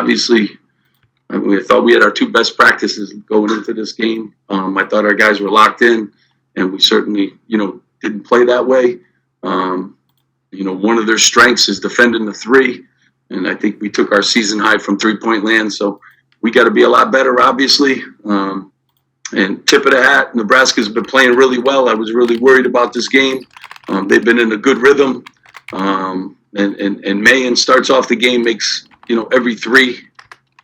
obviously, I thought we had our two best practices going into this game. I thought our guys were locked in, and we certainly, didn't play that way. One of their strengths is defending the three, and I think we took our season high from three-point land, so we got to be a lot better, obviously. And tip of the hat, Nebraska's been playing really well. I was really worried about this game. They've been in a good rhythm. And Mayen starts off the game, makes, every three.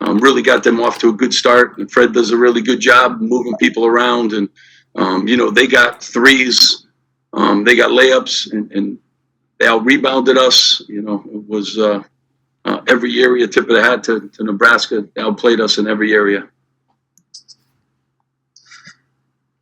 Really got them off to a good start. And Fred does a really good job moving people around. And, they got threes. They got layups, and they out-rebounded us. It was every area, tip of the hat to Nebraska. They outplayed us in every area.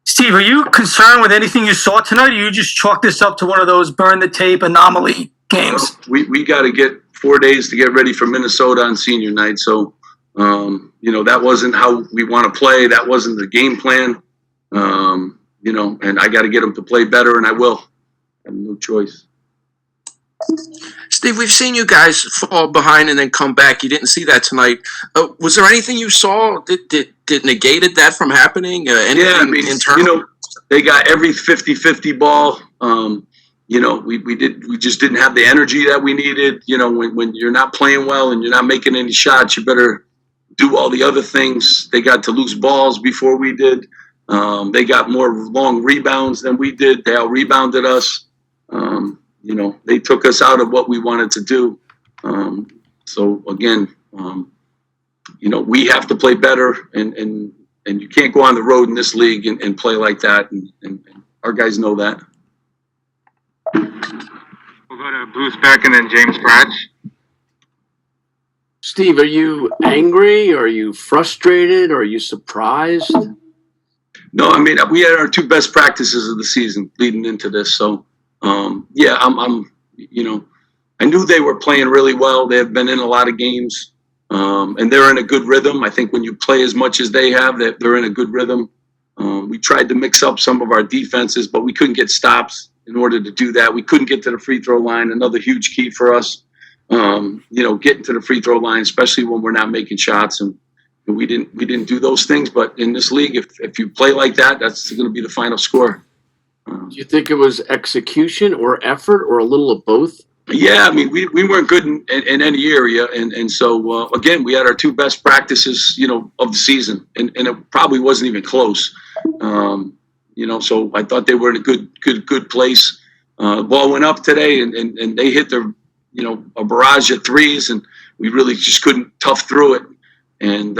Steve, are you concerned with anything you saw tonight, or you just chalk this up to one of those burn-the-tape anomaly games? We got to get 4 days to get ready for Minnesota on senior night. So, that wasn't how we want to play. That wasn't the game plan. And I got to get them to play better, and I will. I have no choice. Steve, we've seen you guys fall behind and then come back. You didn't see that tonight. Was there anything you saw that negated that from happening? Internal? They got every 50-50 ball. We just didn't have the energy that we needed. When you're not playing well and you're not making any shots, you better do all the other things. They got to loose balls before we did. They got more long rebounds than we did. They out-rebounded us. They took us out of what we wanted to do. So again, we have to play better, and you can't go on the road in this league and play like that. And our guys know that. We'll go to Bruce Beck and then James Cratch. Steve, are you angry? Are you frustrated? Are you surprised? No, we had our two best practices of the season leading into this. So, I knew they were playing really well. They have been in a lot of games, and they're in a good rhythm. I think when you play as much as they have, they're in a good rhythm. We tried to mix up some of our defenses, but we couldn't get stops in order to do that. We couldn't get to the free throw line, another huge key for us. Getting to the free throw line, especially when we're not making shots, and we didn't do those things. But in this league, if you play like that, that's going to be the final score. Do you think it was execution or effort or a little of both? Yeah, we weren't good in any area, and so again, we had our two best practices, of the season, and it probably wasn't even close. So I thought they were in a good place. The ball went up today, and they hit their, a barrage of threes, and we really just couldn't tough through it, and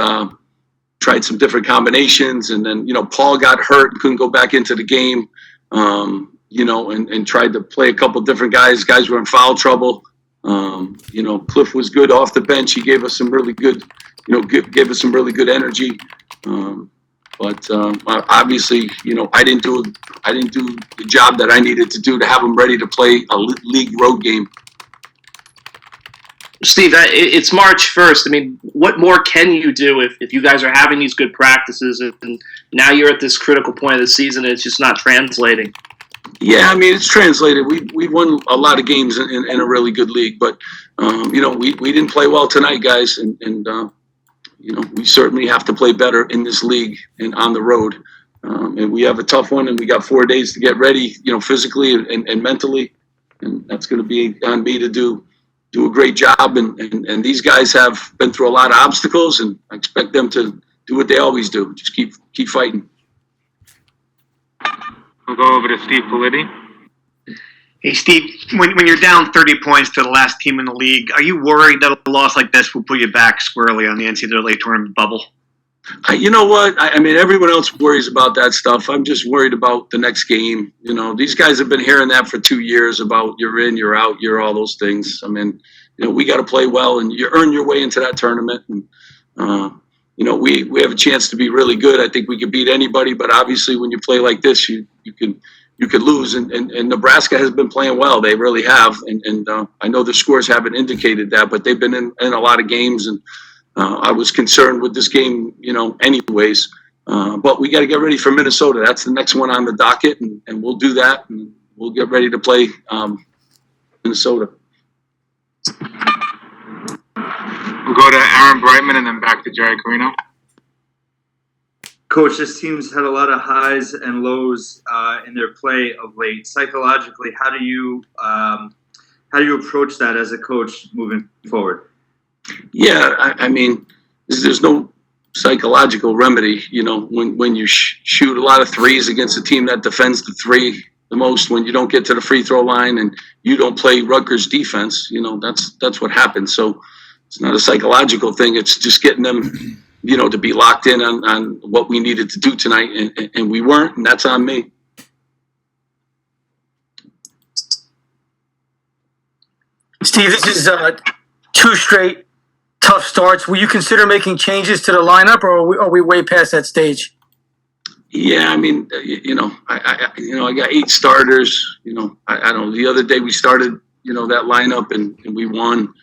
tried some different combinations, and then Paul got hurt and couldn't go back into the game. And tried to play a couple different guys. Guys were in foul trouble. Cliff was good off the bench. He gave us some really good, gave us some really good energy. But obviously, I didn't do the job that I needed to do to have them ready to play a league road game. Steve, it's March 1st. What more can you do if you guys are having these good practices and now you're at this critical point of the season and it's just not translating? Yeah, it's translated. We won a lot of games in a really good league, but we didn't play well tonight, guys, and we certainly have to play better in this league and on the road. And we have a tough one, and we got 4 days to get ready, physically and mentally, and that's going to be on me to do a great job. And these guys have been through a lot of obstacles, and I expect them to do what they always do, just keep fighting. We'll go over to Steve Pikiell. Hey, Steve, when you're down 30 points to the last team in the league, are you worried that a loss like this will put you back squarely on the NCAA tournament bubble? You know what? Everyone else worries about that stuff. I'm just worried about the next game. These guys have been hearing that for 2 years about you're in, you're out, you're all those things. We got to play well, and you earn your way into that tournament. And, we have a chance to be really good. I think we could beat anybody, but obviously when you play like this, you could lose. And Nebraska has been playing well. They really have. And I know the scores haven't indicated that, but they've been in a lot of games. And I was concerned with this game, anyways. But we got to get ready for Minnesota. That's the next one on the docket, and we'll do that. And we'll get ready to play Minnesota. We'll go to Aaron Brightman and then back to Jerry Carino. Coach, this team's had a lot of highs and lows in their play of late. Psychologically, how do you approach that as a coach moving forward? Yeah, I mean, there's no psychological remedy. You know, when you shoot a lot of threes against a team that defends the three the most, when you don't get to the free throw line and you don't play Rutgers defense, you know, that's what happens. So it's not a psychological thing. It's just getting them, you know, to be locked in on what we needed to do tonight, and we weren't, and that's on me. Steve, this is 2 straight tough starts. Will you consider making changes to the lineup, or are we way past that stage? Yeah, I mean, I got 8 starters. You know, I don't know. The other day we started, you know, that lineup and we won.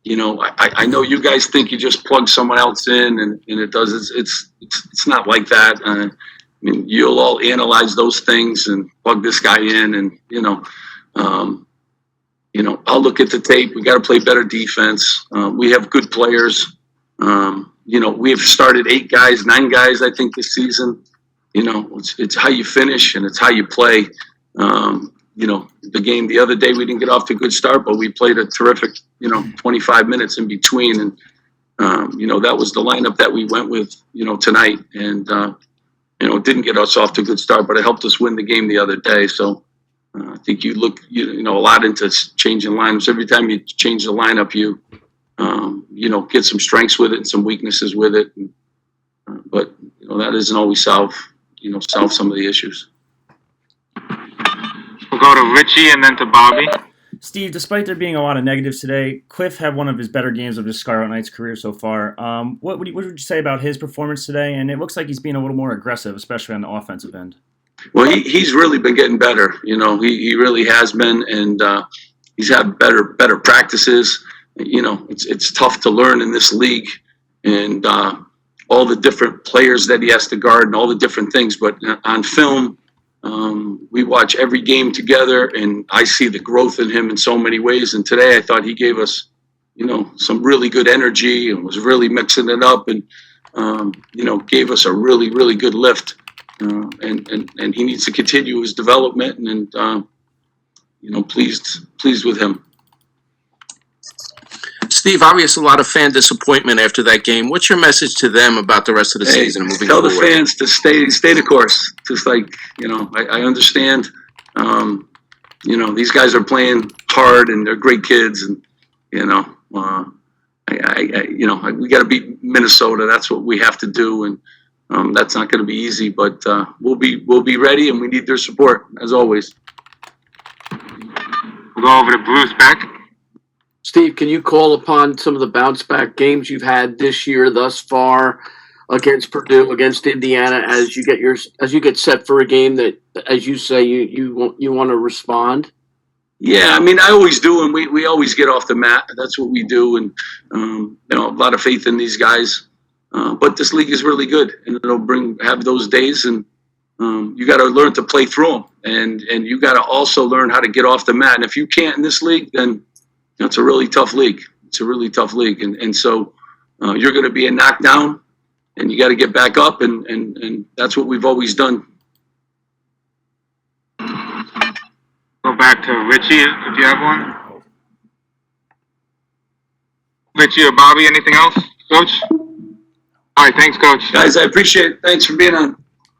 You know, I know you guys think you just plug someone else in and it does. It's not like that. I mean, you'll all analyze those things and plug this guy in, and I'll look at the tape. We got to play better defense. We have good players. You know, we've started 8 guys, 9 guys, I think, this season. You know, it's how you finish and it's how you play. You know, the game the other day, we didn't get off to a good start, but we played a terrific, 25 minutes in between. And, that was the lineup that we went with, tonight. And, it didn't get us off to a good start, but it helped us win the game the other day. So I think you look, a lot into changing lineups. Every time you change the lineup, you get some strengths with it and some weaknesses with it. But, that isn't always solve some of the issues. We'll go to Richie and then to Bobby. Steve, despite there being a lot of negatives today, Cliff had one of his better games of his Scarlet Knights career so far. What would you say about his performance today? And it looks like he's being a little more aggressive, especially on the offensive end. Well, he's really been getting better. He really has been, and he's had better practices. It's tough to learn in this league, and all the different players that he has to guard and all the different things. But on film, we watch every game together, and I see the growth in him in so many ways. And today I thought he gave us, some really good energy and was really mixing it up and, gave us a really, really good lift. And he needs to continue his development and pleased with him. Steve, obviously a lot of fan disappointment after that game. What's your message to them about the rest of the season and moving forward? Tell the fans to stay the course. Just like, I understand, these guys are playing hard and they're great kids, and, we got to beat Minnesota. That's what we have to do. And that's not going to be easy, but we'll be ready, and we need their support as always. We'll go over to Bruce Beck. Steve, can you call upon some of the bounce back games you've had this year thus far against Purdue, against Indiana, as you get set for a game that, as you say, you want to respond? Yeah, I mean, I always do, and we always get off the mat. That's what we do, and a lot of faith in these guys. But this league is really good, and it'll have those days, and you got to learn to play through them, and you got to also learn how to get off the mat. And if you can't in this league, then it's a really tough league. It's a really tough league. And so you're going to be a knockdown, and you got to get back up, and that's what we've always done. Go back to Richie if you have one. Richie or Bobby, anything else, Coach? All right, thanks, Coach. Guys, I appreciate it. Thanks for being on.